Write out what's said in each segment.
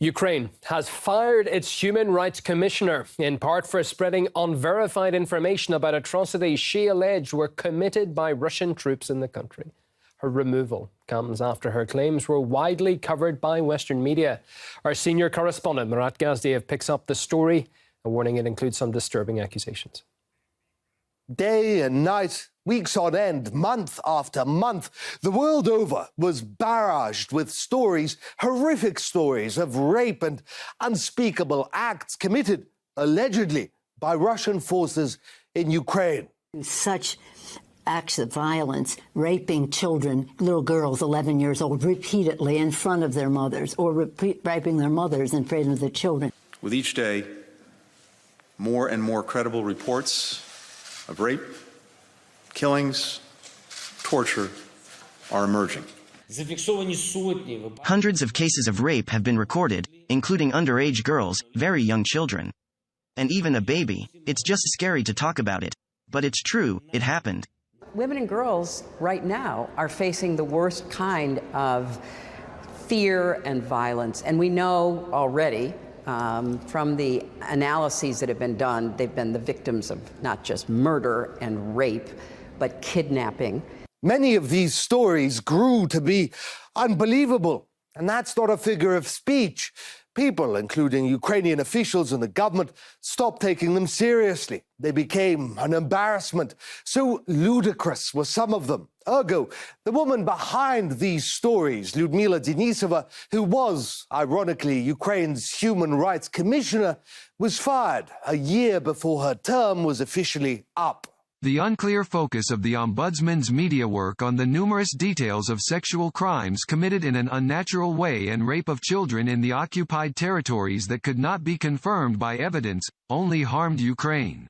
Ukraine has fired its human rights commissioner, in part for spreading unverified information about atrocities she alleged were committed by Russian troops in the country. Her removal comes after her claims were widely covered by Western media. Our senior correspondent, Murat Gazdiev, picks up the story, a warning it includes some disturbing accusations. Day and night, weeks on end, month after month, the world over was barraged with stories, horrific stories of rape and unspeakable acts committed, allegedly, by Russian forces in Ukraine. Such acts of violence, raping children, little girls 11 years old, repeatedly in front of their mothers, or raping their mothers in front of the children. With each day, more and more credible reports of rape, killings, torture are emerging. Hundreds of cases of rape have been recorded, including underage girls, very young children. And even a baby. It's just scary to talk about it. But it's true, it happened. Women and girls right now are facing the worst kind of fear and violence. And we know already from the analyses that have been done, they've been the victims of not just murder and rape, but kidnapping. Many of these stories grew to be unbelievable, and that's not a figure of speech. People, including Ukrainian officials and the government, stopped taking them seriously. They became an embarrassment. So ludicrous were some of them. Ergo, the woman behind these stories, Lyudmila Denisova, who was, ironically, Ukraine's human rights commissioner, was fired a year before her term was officially up. The unclear focus of the Ombudsman's media work on the numerous details of sexual crimes committed in an unnatural way and rape of children in the occupied territories that could not be confirmed by evidence, only harmed Ukraine.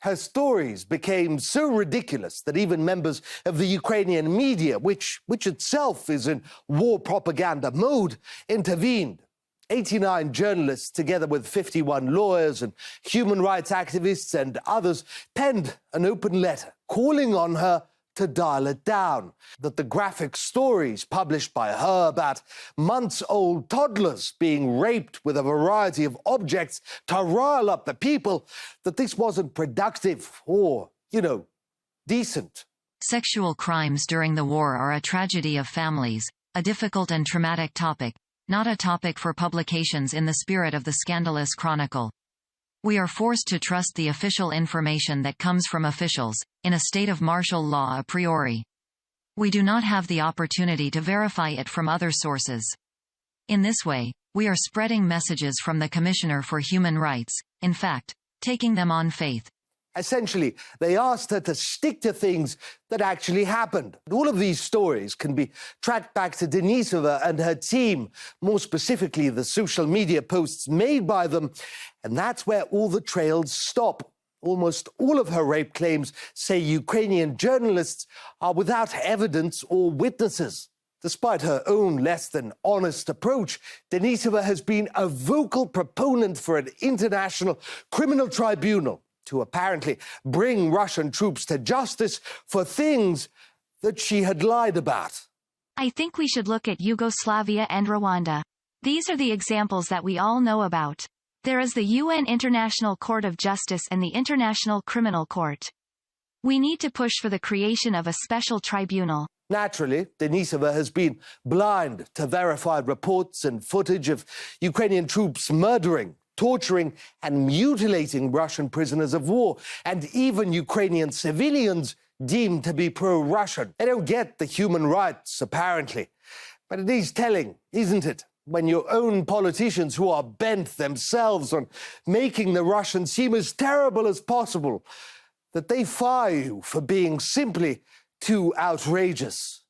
Her stories became so ridiculous that even members of the Ukrainian media, which itself is in war propaganda mode, intervened. 89 journalists, together with 51 lawyers and human rights activists and others, penned an open letter calling on her to dial it down, that the graphic stories published by her about months-old toddlers being raped with a variety of objects to rile up the people, that this wasn't productive or, decent. Sexual crimes during the war are a tragedy of families, a difficult and traumatic topic, not a topic for publications in the spirit of the scandalous chronicle. We are forced to trust the official information that comes from officials, in a state of martial law a priori. We do not have the opportunity to verify it from other sources. In this way, we are spreading messages from the Commissioner for Human Rights, in fact, taking them on faith. Essentially, they asked her to stick to things that actually happened. All of these stories can be tracked back to Denisova and her team, more specifically the social media posts made by them, and that's where all the trails stop. Almost all of her rape claims say Ukrainian journalists are without evidence or witnesses. Despite her own less than honest approach, Denisova has been a vocal proponent for an international criminal tribunal to apparently bring Russian troops to justice for things that she had lied about. I think we should look at Yugoslavia and Rwanda. These are the examples that we all know about. There is the UN International Court of Justice and the International Criminal Court. We need to push for the creation of a special tribunal. Naturally, Denisova has been blind to verified reports and footage of Ukrainian troops murdering, torturing and mutilating Russian prisoners of war, and even Ukrainian civilians deemed to be pro-Russian. They don't get the human rights, apparently. But it is telling, isn't it, when your own politicians who are bent themselves on making the Russians seem as terrible as possible, that they fire you for being simply too outrageous.